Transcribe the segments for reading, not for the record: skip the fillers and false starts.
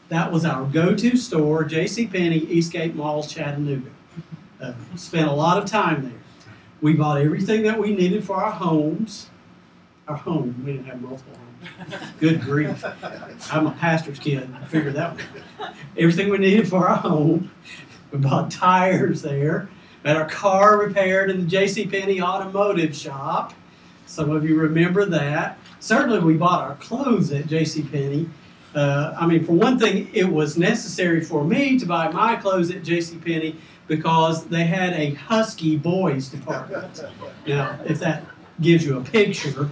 That was our go-to store, JCPenney, Eastgate Mall, Chattanooga. Spent a lot of time there. We bought everything that we needed for our homes. Our home, we didn't have multiple homes. Good grief. I'm a pastor's kid. I figured that one. Everything we needed for our home. We bought tires there. Had our car repaired in the JCPenney automotive shop. Some of you remember that. Certainly we bought our clothes at JCPenney. I mean, for one thing, it was necessary for me to buy my clothes at JCPenney because they had a husky boys department. Now, if that gives you a picture,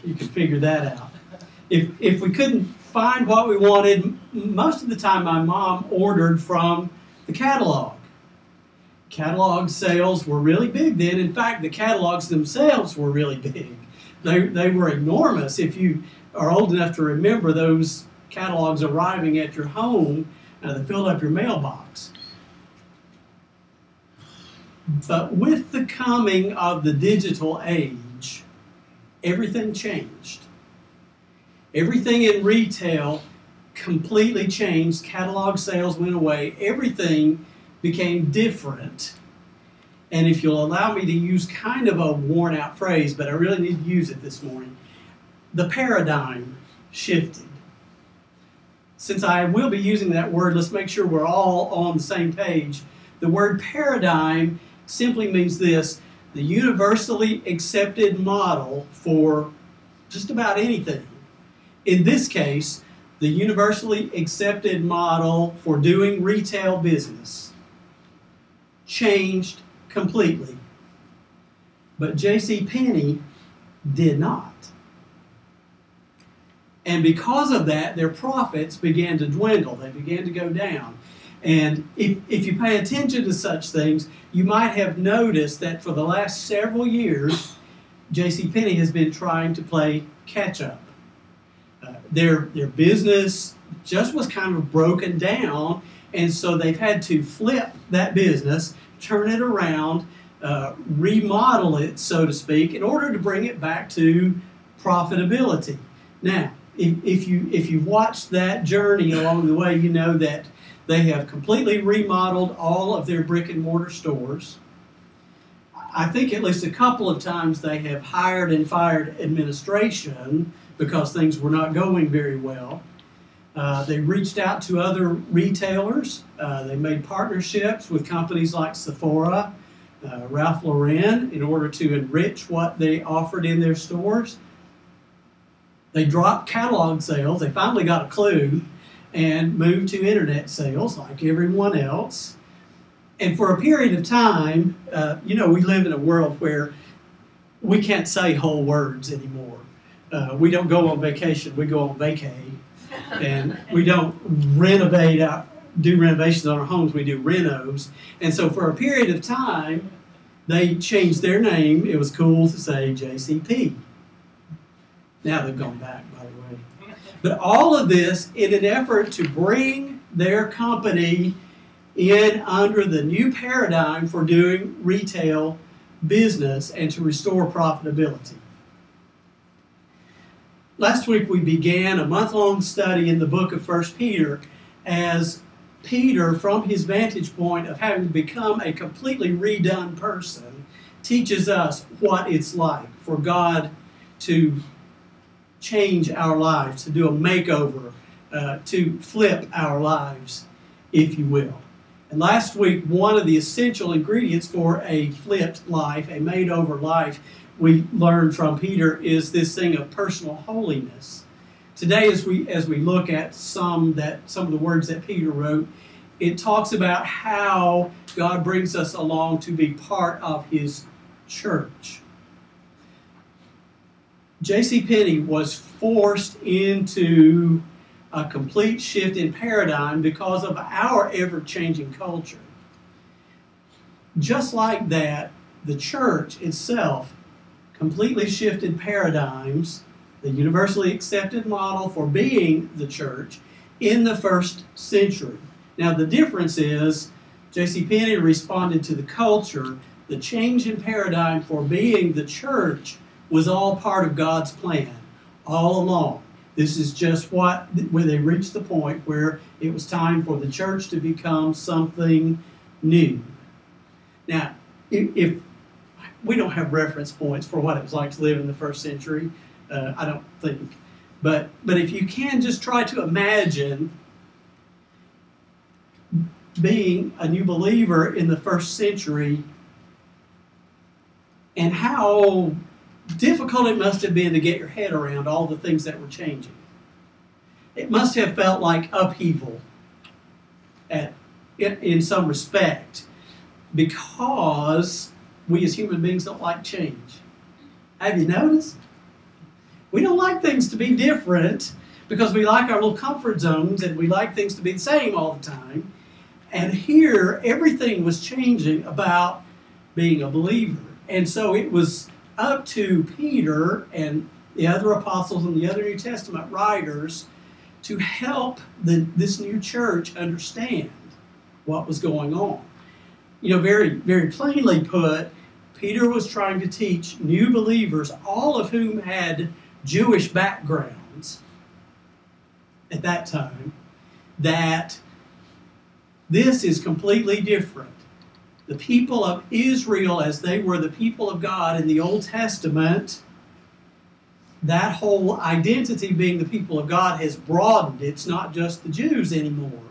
you can figure that out. If we couldn't find what we wanted, most of the time my mom ordered from the catalog. Catalog sales were really big then. In fact, the catalogs themselves were really big. They were enormous. If you are old enough to remember those catalogs arriving at your home, they filled up your mailbox. But with the coming of the digital age, everything changed. Everything in retail completely changed. Catalog sales went away. Everything became different. And if you'll allow me to use kind of a worn out phrase, but I really need to use it this morning, the paradigm shifted. Since I will be using that word, let's make sure we're all on the same page. The word paradigm simply means this: the universally accepted model for just about anything. In this case, the universally accepted model for doing retail business changed completely. But JCPenney did not. And because of that, their profits began to dwindle. They began to go down. And if you pay attention to such things, you might have noticed that for the last several years, JCPenney has been trying to play catch-up. Their business just was kind of broken down, and so they've had to flip that business, turn it around, remodel it, so to speak, in order to bring it back to profitability. Now, if you've watched that journey along the way, you know that they have completely remodeled all of their brick and mortar stores. I think at least a couple of times they have hired and fired administration because things were not going very well. They reached out to other retailers. They made partnerships with companies like Sephora, Ralph Lauren, in order to enrich what they offered in their stores. They dropped catalog sales. They finally got a clue and moved to internet sales like everyone else. And for a period of time, you know, we live in a world where we can't say whole words anymore. We don't go on vacation, we go on vacay. And we don't do renovations on our homes, we do renos. And so for a period of time, they changed their name. It was cool to say JCP. Now they've gone back, by the way. But all of this in an effort to bring their company in under the new paradigm for doing retail business and to restore profitability. Last week we began a month-long study in the book of 1 Peter as Peter, from his vantage point of having become a completely redone person, teaches us what it's like for God to change our lives, to do a makeover, to flip our lives, if you will. And last week, one of the essential ingredients for a flipped life, a made-over life, we learned from Peter is this thing of personal holiness. Today, as we look at some of the words that Peter wrote, it talks about how God brings us along to be part of His church. JCPenney was forced into a complete shift in paradigm because of our ever-changing culture. Just like that, the church itself completely shifted paradigms, the universally accepted model for being the church in the first century. Now the difference is JCPenney responded to the culture. The change in paradigm for being the church was all part of God's plan all along. This is just where they reached the point where it was time for the church to become something new. Now, if we don't have reference points for what it was like to live in the first century, I don't think. But if you can just try to imagine being a new believer in the first century and how difficult it must have been to get your head around all the things that were changing. It must have felt like upheaval in some respect, because we as human beings don't like change. Have you noticed? We don't like things to be different because we like our little comfort zones and we like things to be the same all the time. And here, everything was changing about being a believer. And so it was up to Peter and the other apostles and the other New Testament writers to help this new church understand what was going on. You know, very, very plainly put, Peter was trying to teach new believers, all of whom had Jewish backgrounds at that time, that this is completely different. The people of Israel, as they were the people of God in the Old Testament, that whole identity being the people of God has broadened. It's not just the Jews anymore.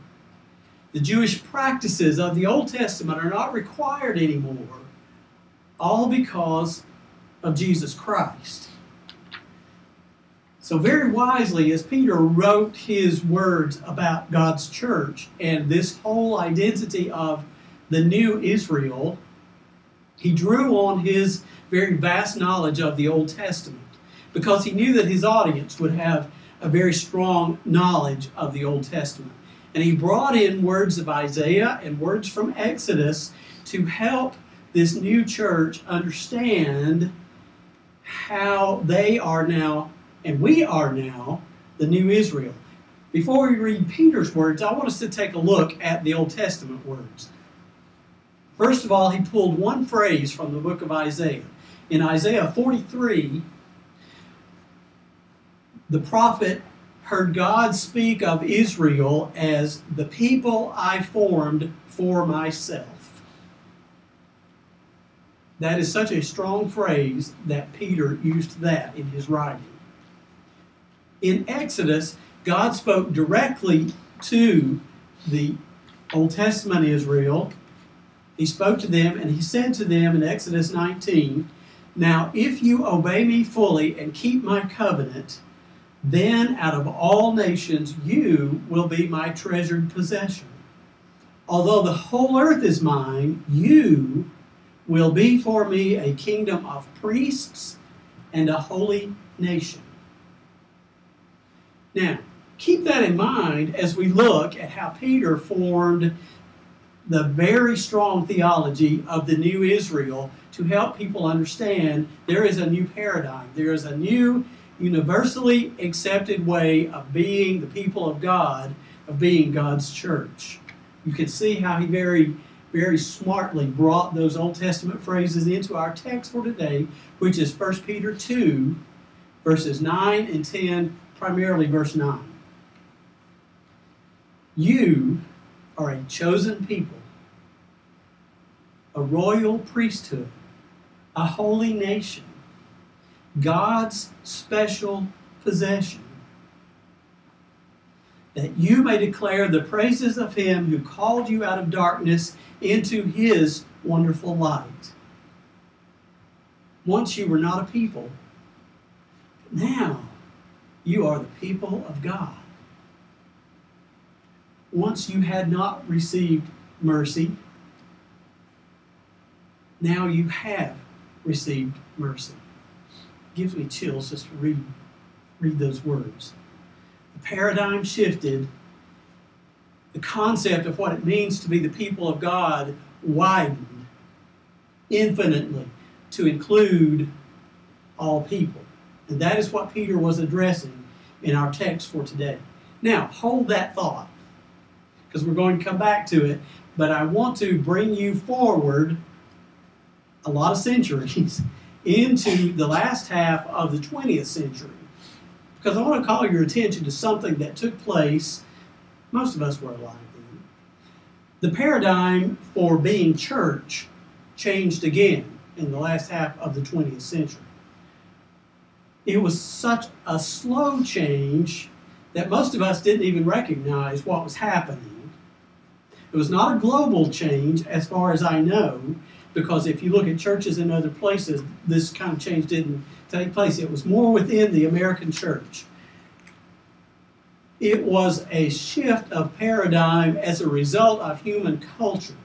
The Jewish practices of the Old Testament are not required anymore, all because of Jesus Christ. So very wisely, as Peter wrote his words about God's church and this whole identity of the new Israel, he drew on his very vast knowledge of the Old Testament because he knew that his audience would have a very strong knowledge of the Old Testament. And he brought in words of Isaiah and words from Exodus to help this new church understand how they are now, and we are now, the new Israel. Before we read Peter's words, I want us to take a look at the Old Testament words. First of all, he pulled one phrase from the book of Isaiah. In Isaiah 43, the prophet heard God speak of Israel as the people I formed for myself. That is such a strong phrase that Peter used that in his writing. In Exodus, God spoke directly to the Old Testament Israel. He spoke to them and he said to them in Exodus 19, "Now if you obey me fully and keep my covenant, then out of all nations you will be my treasured possession. Although the whole earth is mine, you will be for me a kingdom of priests and a holy nation." Now, keep that in mind as we look at how Peter formed the very strong theology of the new Israel to help people understand there is a new paradigm. There is a new universally accepted way of being the people of God, of being God's church. You can see how he very, very smartly brought those Old Testament phrases into our text for today, which is 1 Peter 2, verses 9 and 10, primarily verse 9. You are a chosen people, a royal priesthood, a holy nation, God's special possession, that you may declare the praises of him who called you out of darkness into his wonderful light. Once you were not a people, but now you are the people of God. Once you had not received mercy, now you have received mercy. It gives me chills just to read those words. The paradigm shifted. The concept of what it means to be the people of God widened infinitely to include all people. And that is what Peter was addressing in our text for today. Now, hold that thought, because we're going to come back to it, but I want to bring you forward a lot of centuries into the last half of the 20th century, because I want to call your attention to something that took place. Most of us were alive then. The paradigm for being church changed again in the last half of the 20th century. It was such a slow change that most of us didn't even recognize what was happening. It was not a global change as far as I know, because if you look at churches in other places, this kind of change didn't take place. It was more within the American church. It was a shift of paradigm as a result of human culture.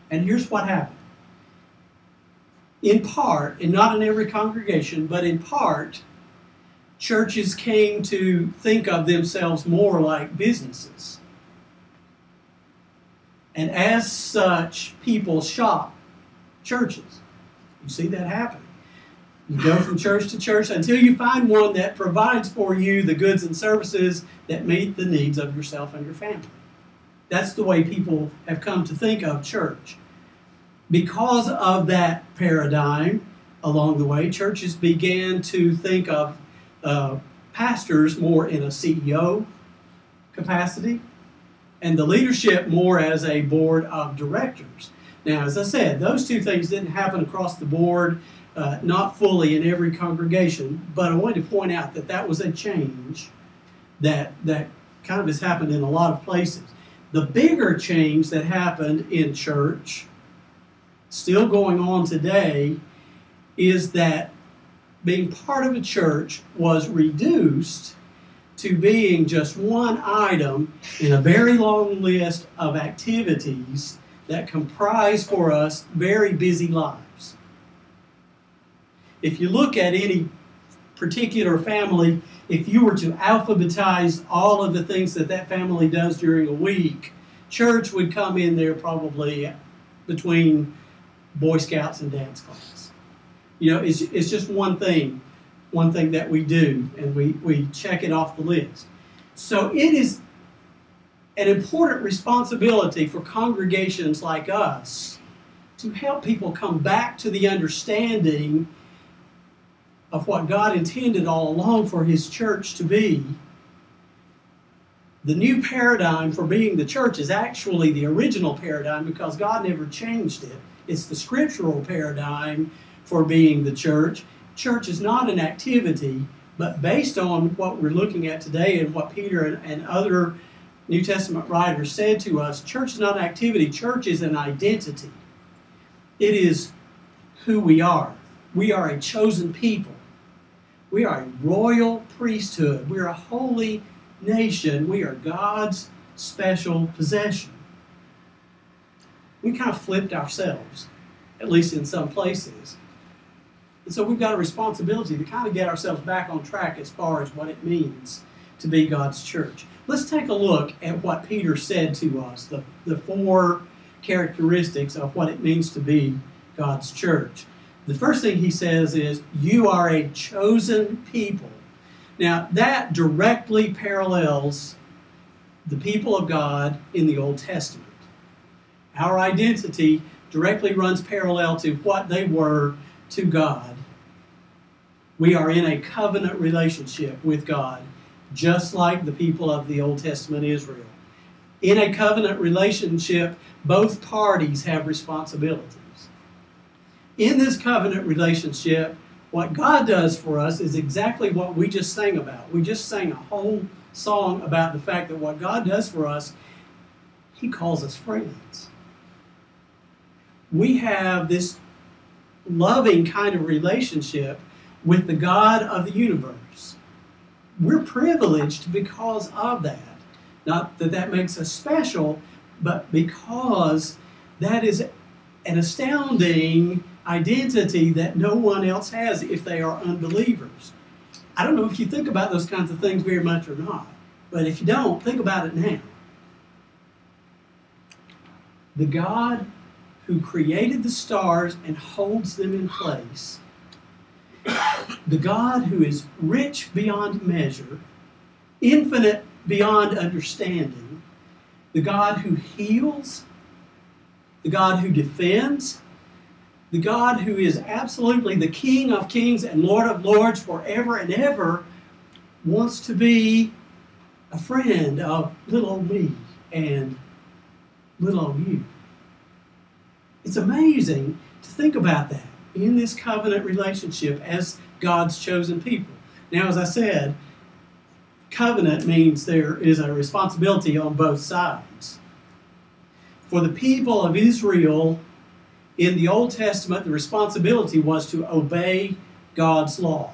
And here's what happened. In part, and not in every congregation, but in part, churches came to think of themselves more like businesses. And as such, people shop churches. You see that happening. You go from church to church until you find one that provides for you the goods and services that meet the needs of yourself and your family. That's the way people have come to think of church. Because of that paradigm, along the way, churches began to think of pastors more in a CEO capacity, and the leadership more as a board of directors. Now, as I said, those two things didn't happen across the board, not fully in every congregation, but I wanted to point out that that was a change that kind of has happened in a lot of places. The bigger change that happened in church, still going on today, is that being part of a church was reduced to being just one item in a very long list of activities that comprise for us very busy lives. If you look at any particular family, if you were to alphabetize all of the things that that family does during a week, church would come in there probably between Boy Scouts and dance class. You know, it's just one thing that we do, and we check it off the list. So it is an important responsibility for congregations like us to help people come back to the understanding of what God intended all along for His church to be. The new paradigm for being the church is actually the original paradigm because God never changed it. It's the scriptural paradigm for being the church. Church is not an activity, but based on what we're looking at today and what Peter and other New Testament writers said to us, church is not an activity. Church is an identity. It is who we are. We are a chosen people. We are a royal priesthood. We are a holy nation. We are God's special possession. We kind of flipped ourselves, at least in some places. And so we've got a responsibility to kind of get ourselves back on track as far as what it means to be God's church. Let's take a look at what Peter said to us, the four characteristics of what it means to be God's church. The first thing he says is, you are a chosen people. Now, that directly parallels the people of God in the Old Testament. Our identity directly runs parallel to what they were to God. We are in a covenant relationship with God, just like the people of the Old Testament Israel. In a covenant relationship, both parties have responsibilities. In this covenant relationship, what God does for us is exactly what we just sang about. We just sang a whole song about the fact that what God does for us, He calls us friends. We have this loving kind of relationship with the God of the universe. We're privileged because of that. Not that that makes us special, but because that is an astounding identity that no one else has if they are unbelievers. I don't know if you think about those kinds of things very much or not, but if you don't, think about it now. The God who created the stars and holds them in place, the God who is rich beyond measure, infinite beyond understanding, the God who heals, the God who defends, The God who is absolutely the King of kings and Lord of lords forever and ever wants to be a friend of little old me and little old you. It's amazing to think about that in this covenant relationship as God's chosen people. Now, as I said, covenant means there is a responsibility on both sides. For the people of Israel in the Old Testament, the responsibility was to obey God's law.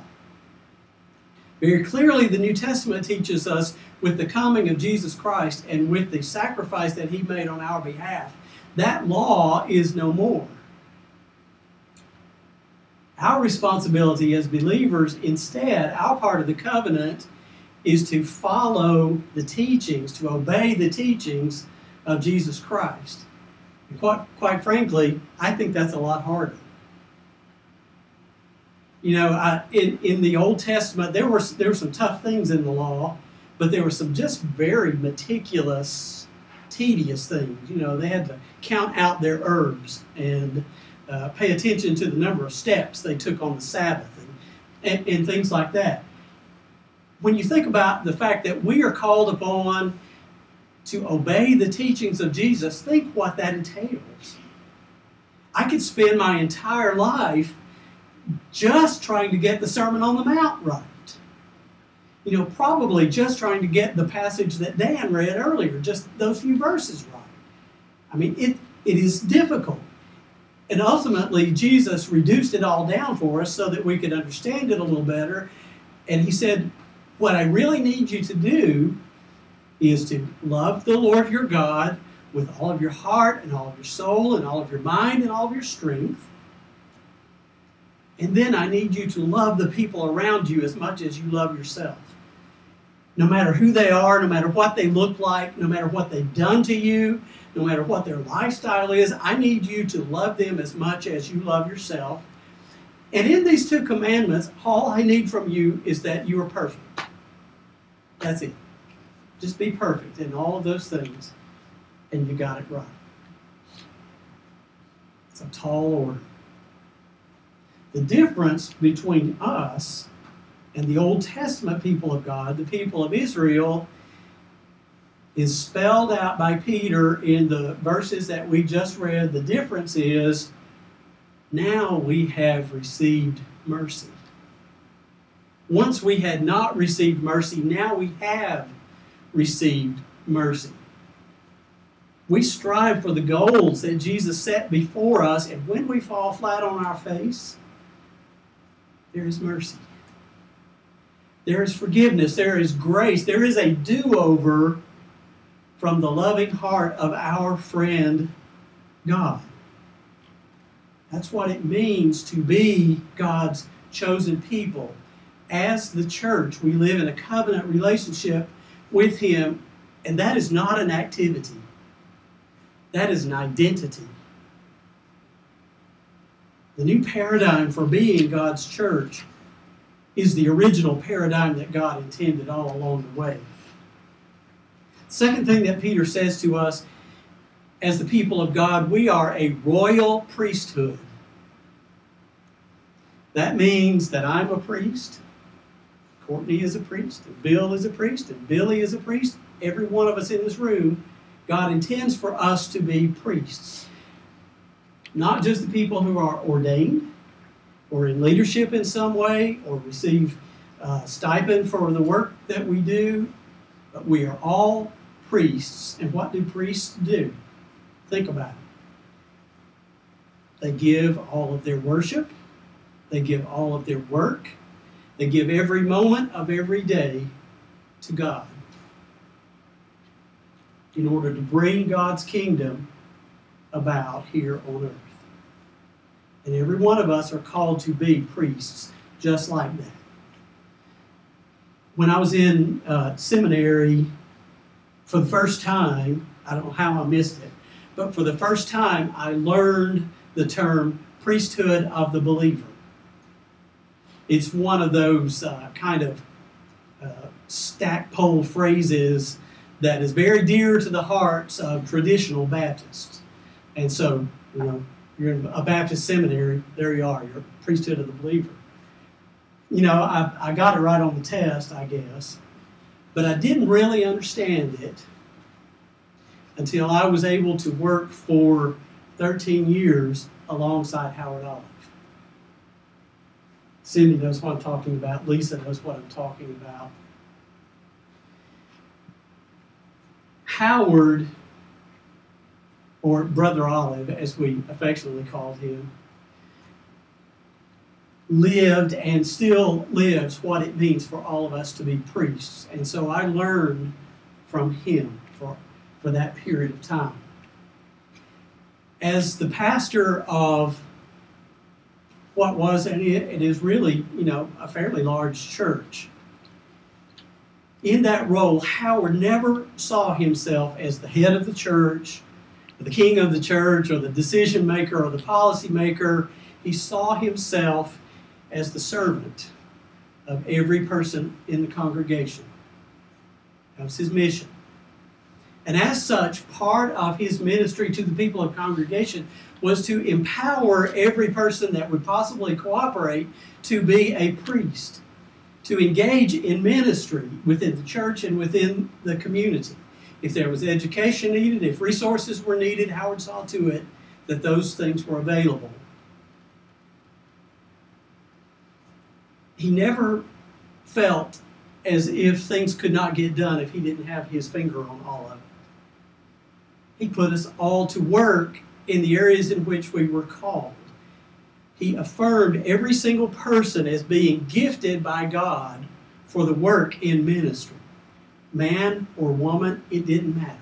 Very clearly, the New Testament teaches us with the coming of Jesus Christ and with the sacrifice that he made on our behalf, that law is no more. Our responsibility as believers, instead, our part of the covenant is to follow the teachings, to obey the teachings of Jesus Christ. And quite frankly, I think that's a lot harder. You know, in the Old Testament, there were some tough things in the law, but there were some just very meticulous, tedious things. You know, they had to count out their herbs and pay attention to the number of steps they took on the Sabbath and things like that. When you think about the fact that we are called upon to obey the teachings of Jesus, think what that entails. I could spend my entire life just trying to get the Sermon on the Mount right. You know, probably just trying to get the passage that Dan read earlier, just those few verses right. I mean, it is difficult. And ultimately, Jesus reduced it all down for us so that we could understand it a little better. And he said, what I really need you to do is to love the Lord your God with all of your heart and all of your soul and all of your mind and all of your strength. And then I need you to love the people around you as much as you love yourself. No matter who they are, no matter what they look like, no matter what they've done to you, no matter what their lifestyle is, I need you to love them as much as you love yourself. And in these two commandments, all I need from you is that you are perfect. That's it. Just be perfect in all of those things, and you got it right. It's a tall order. The difference between us and the Old Testament people of God, the people of Israel, is spelled out by Peter in the verses that we just read. The difference is now we have received mercy. Once we had not received mercy, now we have received mercy. We strive for the goals that Jesus set before us, and when we fall flat on our face, there is mercy. There is forgiveness. There is grace. There is a do-over from the loving heart of our friend God. That's what it means to be God's chosen people. As the church, we live in a covenant relationship with Him, and that is not an activity. That is an identity. The new paradigm for being God's church is the original paradigm that God intended all along the way. Second thing that Peter says to us, as the people of God, we are a royal priesthood. That means that I'm a priest, Courtney is a priest, and Bill is a priest, and Billy is a priest. Every one of us in this room, God intends for us to be priests. Not just the people who are ordained or in leadership in some way or receive stipend for the work that we do, but we are all priests. And what do priests do? Think about it. They give all of their worship. They give all of their work. They give every moment of every day to God in order to bring God's kingdom about here on earth. And every one of us are called to be priests just like that. When I was in seminary for the first time, I don't know how I missed it, but for the first time I learned the term priesthood of the believer. It's one of those kind of stackpole phrases that is very dear to the hearts of traditional Baptists. And so, You're in a Baptist seminary. There you are. You're a priesthood of the believer. You know, I got it right on the test, I guess. But I didn't really understand it until I was able to work for 13 years alongside Howard Olive. Cindy knows what I'm talking about. Lisa knows what I'm talking about. Howard, or Brother Olive, as we affectionately called him, lived and still lives what it means for all of us to be priests. And so I learned from him for that period of time. As the pastor of what was, and it is really, you know, a fairly large church, in that role, Howard never saw himself as the head of the church, or the king of the church, or the decision maker, or the policy maker. He saw himself as the servant of every person in the congregation. That was his mission. And as such, part of his ministry to the people of congregation was to empower every person that would possibly cooperate to be a priest, to engage in ministry within the church and within the community. If there was education needed, if resources were needed, Howard saw to it that those things were available. He never felt as if things could not get done if he didn't have his finger on all of it. He put us all to work in the areas in which we were called. He affirmed every single person as being gifted by God for the work in ministry. Man or woman, it didn't matter.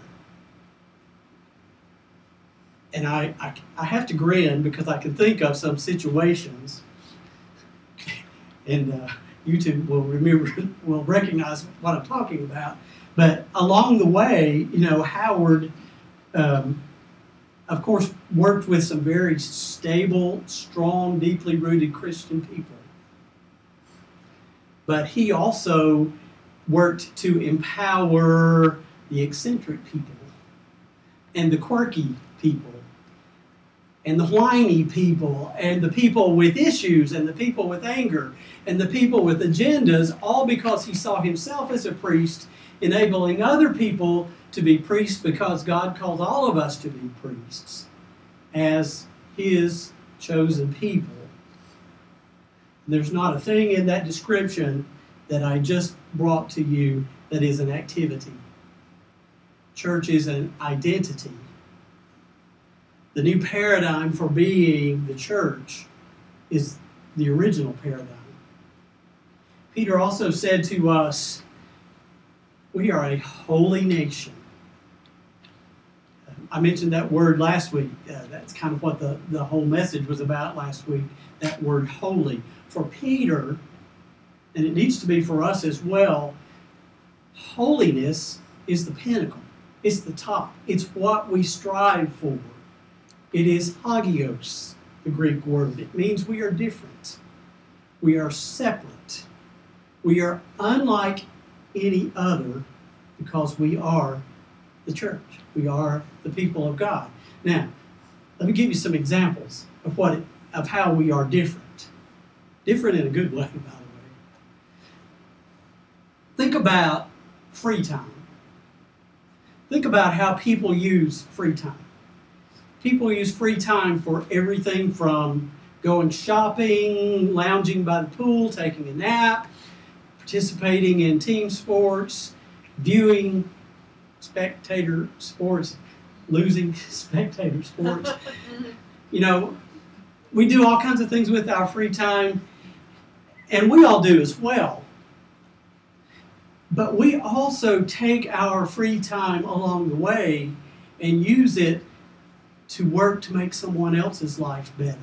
And I have to grin because I can think of some situations, and you two will recognize what I'm talking about. But along the way, you know, Howard, of course, worked with some very stable, strong, deeply rooted Christian people. But he also worked to empower the eccentric people, and the quirky people, and the whiny people, and the people with issues, and the people with anger, and the people with agendas, all because he saw himself as a priest, enabling other people to be priests because God called all of us to be priests as his chosen people. There's not a thing in that description that I just brought to you that is an activity. Church is an identity. The new paradigm for being the church is the original paradigm. Peter also said to us, we are a holy nation. I mentioned that word last week. That's kind of what the whole message was about last week, that word holy. For Peter, and it needs to be for us as well, holiness is the pinnacle. It's the top. It's what we strive for. It is hagios, the Greek word. It means we are different. We are separate. We are unlike any other because we are the church. We are the people of God. Now, let me give you some examples of how we are different. Different in a good way, by the way. Think about free time. Think about how people use free time. People use free time for everything from going shopping, lounging by the pool, taking a nap, participating in team sports, viewing spectator sports, losing spectator sports. You know, we do all kinds of things with our free time, and we all do as well. But we also take our free time along the way and use it to work to make someone else's life better.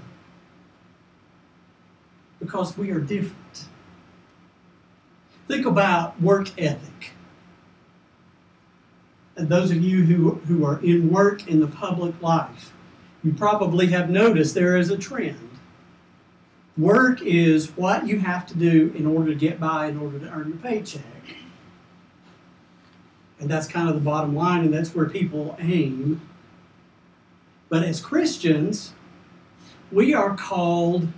Because we are different. Think about work ethic. And those of you who are in work in the public life, you probably have noticed there is a trend. Work is what you have to do in order to get by, in order to earn your paycheck. And that's kind of the bottom line, and that's where people aim. But as Christians, We are called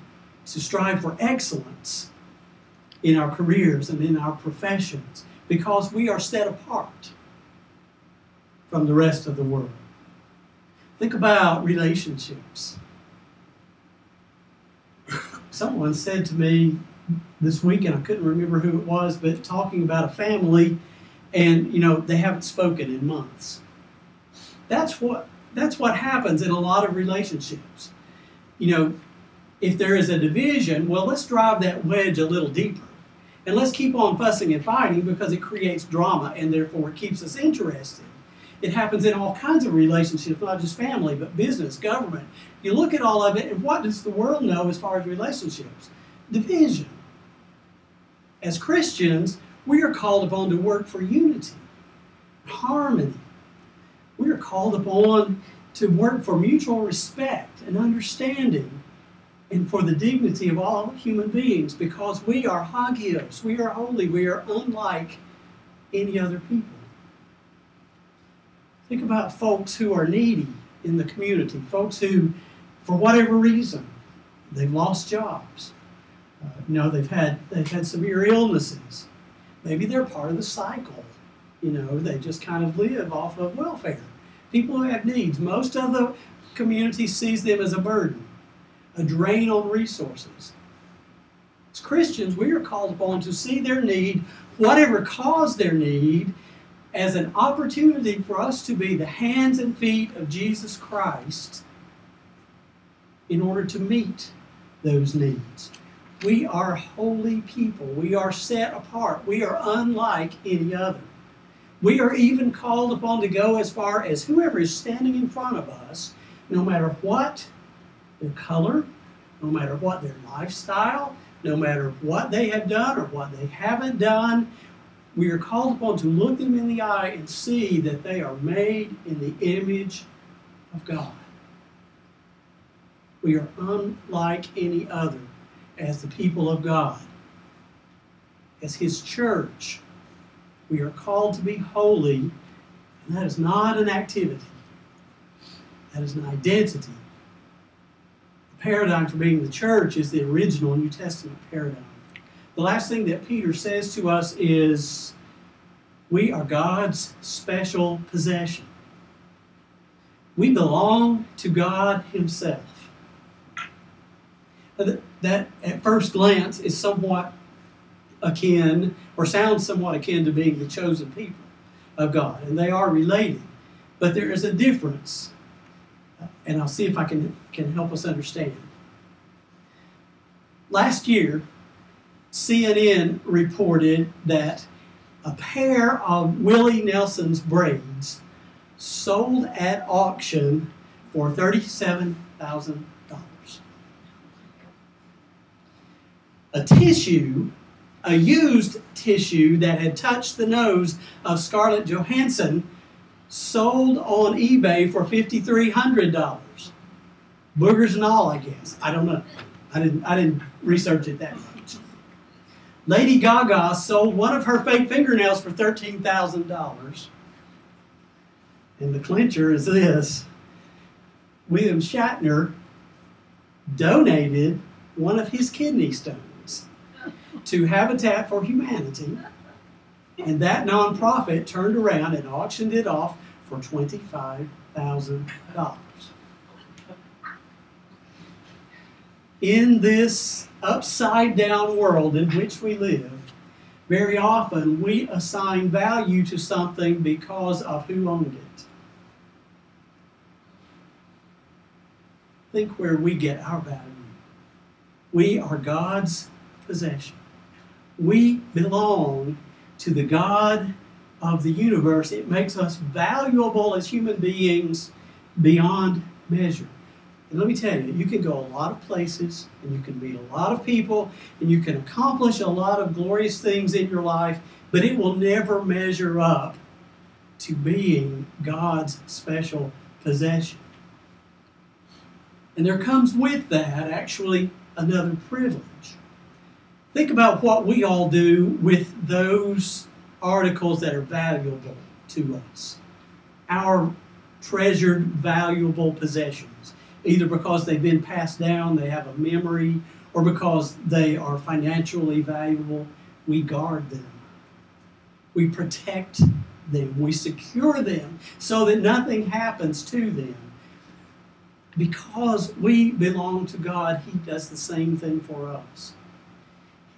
to strive for excellence in our careers and in our professions because we are set apart from the rest of the world. Think about relationships. Someone said to me this week, and I couldn't remember who it was, but talking about a family, and they haven't spoken in months. That's what happens in a lot of relationships. If there is a division, well, let's drive that wedge a little deeper. And let's keep on fussing and fighting because it creates drama and therefore it keeps us interested. It happens in all kinds of relationships, not just family, but business, government. You look at all of it, and what does the world know as far as relationships? Division. As Christians, we are called upon to work for unity, harmony. We are called upon to work for mutual respect and understanding and for the dignity of all human beings because we are hagios, we are holy, we are unlike any other people. Think about folks who are needy in the community, folks who, for whatever reason, they've lost jobs. They've had severe illnesses. Maybe they're part of the cycle. They just kind of live off of welfare. People who have needs, most of the community sees them as a burden, a drain on resources. As Christians, we are called upon to see their need, whatever caused their need, as an opportunity for us to be the hands and feet of Jesus Christ in order to meet those needs. We are holy people. We are set apart. We are unlike any other. We are even called upon to go as far as whoever is standing in front of us, no matter what their color, no matter what their lifestyle, no matter what they have done or what they haven't done, we are called upon to look them in the eye and see that they are made in the image of God. We are unlike any other as the people of God. As His church, we are called to be holy, and that is not an activity. That is an identity. The paradigm for being the church is the original New Testament paradigm. The last thing that Peter says to us is, we are God's special possession. We belong to God Himself. That at first glance is somewhat akin, or sounds somewhat akin to being the chosen people of God, and they are related. But there is a difference, and I'll see if I can help us understand. Last year, CNN reported that a pair of Willie Nelson's braids sold at auction for $37,000. A used tissue that had touched the nose of Scarlett Johansson sold on eBay for $5,300. Boogers and all, I guess. I don't know. I didn't research it that much. Lady Gaga sold one of her fake fingernails for $13,000. And the clincher is this. William Shatner donated one of his kidney stones to Habitat for Humanity, and that nonprofit turned around and auctioned it off for $25,000. In this upside-down world in which we live, very often we assign value to something because of who owned it. Think where we get our value. We are God's possession. We belong to the God of the universe. It makes us valuable as human beings beyond measure. And let me tell you, you can go a lot of places, and you can meet a lot of people, and you can accomplish a lot of glorious things in your life, but it will never measure up to being God's special possession. And there comes with that actually another privilege. Think about what we all do with those articles that are valuable to us. Our treasured, valuable possessions. either because they've been passed down, they have a memory, or because they are financially valuable. We guard them. We protect them. We secure them so that nothing happens to them. Because we belong to God, He does the same thing for us.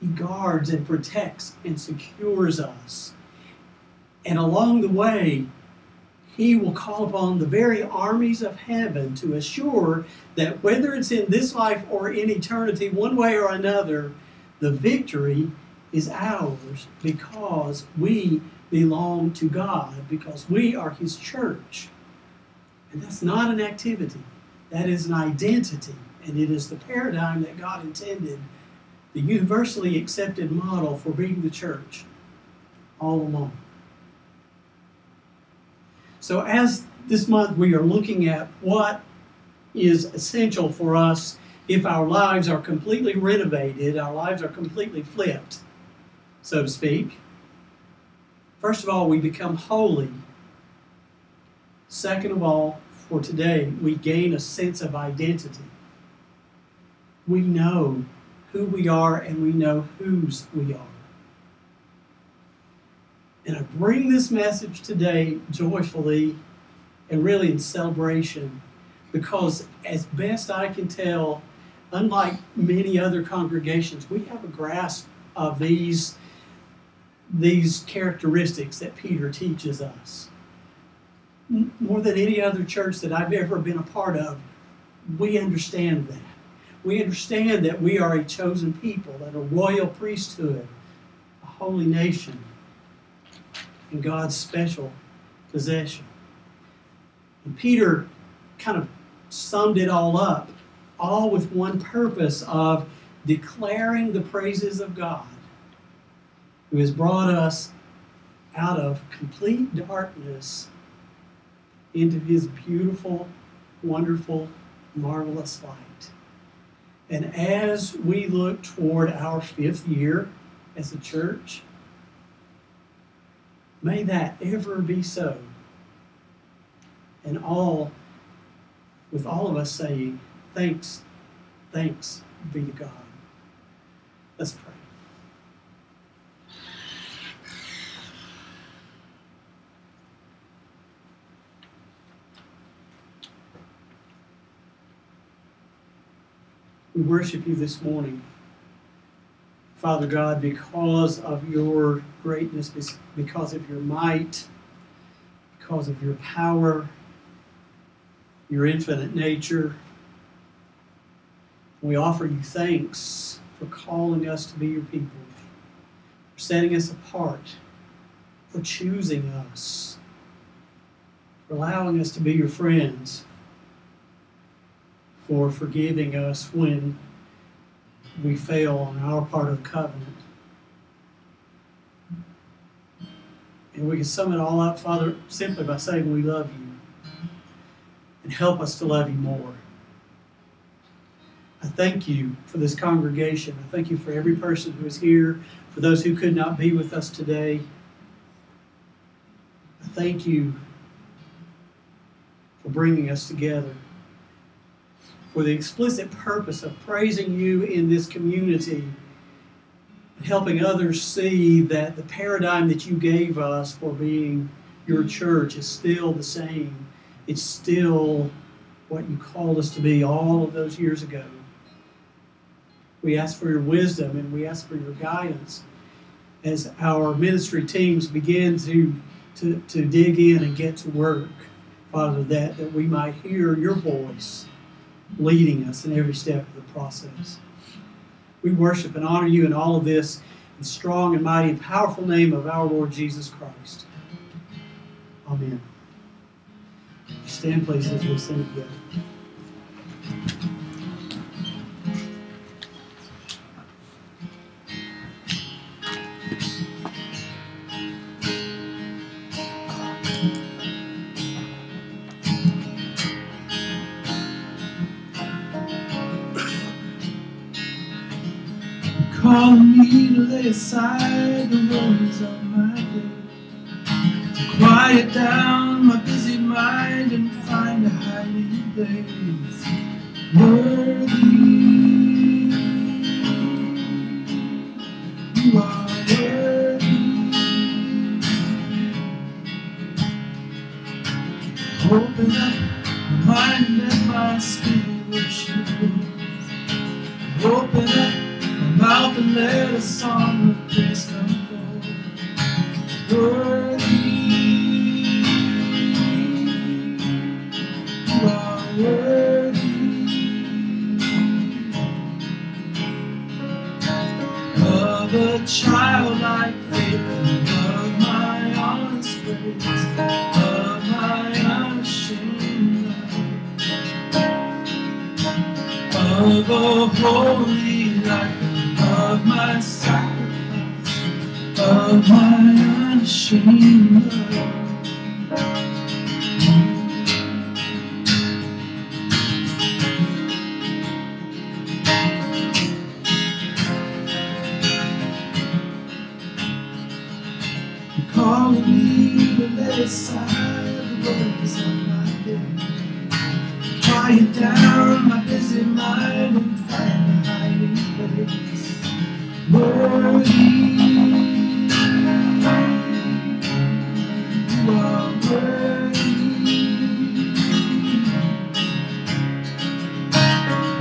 He guards and protects and secures us. And along the way, He will call upon the very armies of heaven to assure that whether it's in this life or in eternity, one way or another, the victory is ours because we belong to God, because we are His church. And that's not an activity. That is an identity. And it is the paradigm that God intended, the universally accepted model for being the church all along. So as this month we are looking at what is essential for us if our lives are completely renovated, our lives are completely flipped, so to speak. First of all, we become holy. Second of all, for today, we gain a sense of identity. We know who we are and we know whose we are. And I bring this message today joyfully and really in celebration because as best I can tell, unlike many other congregations, we have a grasp of these characteristics that Peter teaches us. More than any other church that I've ever been a part of, we understand that. We understand that we are a chosen people, that a royal priesthood, a holy nation, and God's special possession. And Peter kind of summed it all up, all with one purpose of declaring the praises of God, who has brought us out of complete darkness into His beautiful, wonderful, marvelous light. And as we look toward our 5th year as a church, may that ever be so. And with all of us saying, thanks be to God. Let's pray. We worship You this morning, Father God, because of Your greatness, because of Your might, because of Your power, Your infinite nature. We offer You thanks for calling us to be Your people, for setting us apart, for choosing us, for allowing us to be Your friends, for forgiving us when we fail on our part of the covenant. And we can sum it all up, Father, simply by saying we love You. And help us to love You more. I thank You for this congregation. I thank You for every person who is here, for those who could not be with us today. I thank You for bringing us together, for the explicit purpose of praising You in this community and helping others see that the paradigm that You gave us for being Your church is still the same. It's still what You called us to be all of those years ago. We ask for Your wisdom and we ask for Your guidance as our ministry teams begin to dig in and get to work, Father, that we might hear Your voice leading us in every step of the process. We worship and honor You in all of this in the strong and mighty and powerful name of our Lord Jesus Christ. Amen. Stand, please, as we sing together. Calling me to lay aside the worries of my day, to quiet down my busy mind and find a hiding place. Worthy, you are worthy. Open up my mind and let my spirit worship you. Open up my mouth and let a song of praise come forth. Worthy, you are worthy of a childlike faith and of my honest praise, of my unashamed love, of a holy life, of my sacrifice, of my unashamed love. You're calling me to lay aside the worries of my day, quiet down my busy mind and find a hiding place. Worthy, you are worthy.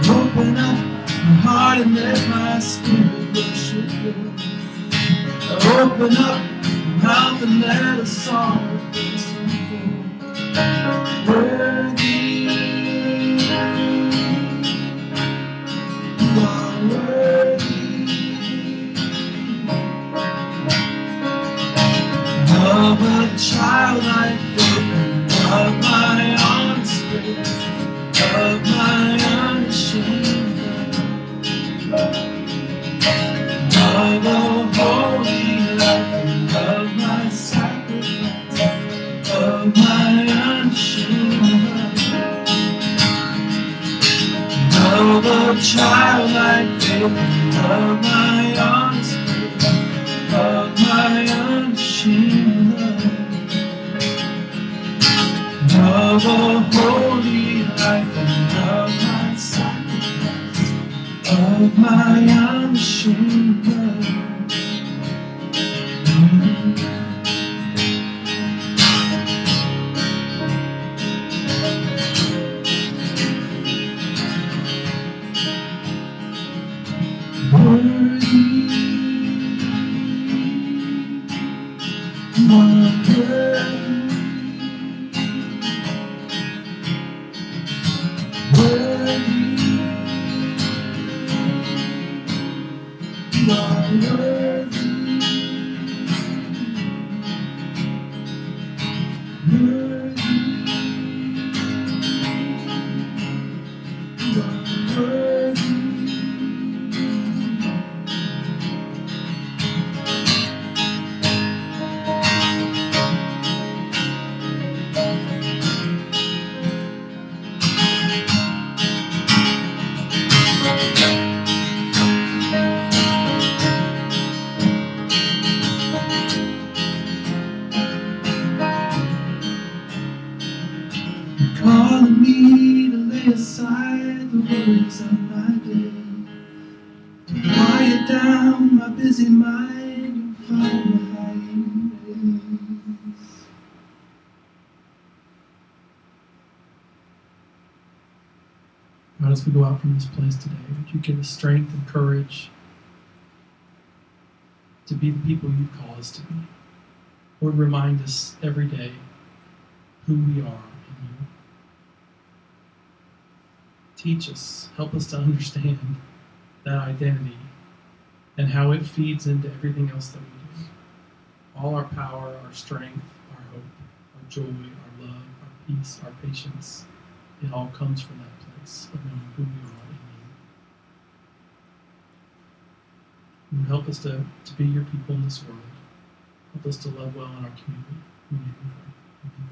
Open up my heart and let my spirit worship you. Open up my mouth and let a song of praise come forth. Worthy, you are worthy of a childlike faith, of my honest praise, of my unashamed love, of a holy life, of my sacrifice, of my unashamed love, of a childlike faith, of my honest praise, of my unashamed love, of a holy life, and of my sacrifice, of my unashamed love. Worthy, you are worthy. Worthy, you are worthy. Worthy, you are worthy. Calling me to lay aside the worries of my day, to quiet down my busy mind and find a hiding place. God, as we go out from this place today, would you give us strength and courage to be the people you've called us to be? Lord, remind us every day who we are in you. Teach us, help us to understand that identity and how it feeds into everything else that we do. All our power, our strength, our hope, our joy, our love, our peace, our patience, it all comes from that place of knowing who we are in you. And help us to be your people in this world. Help us to love well in our community. In your name we pray. Amen.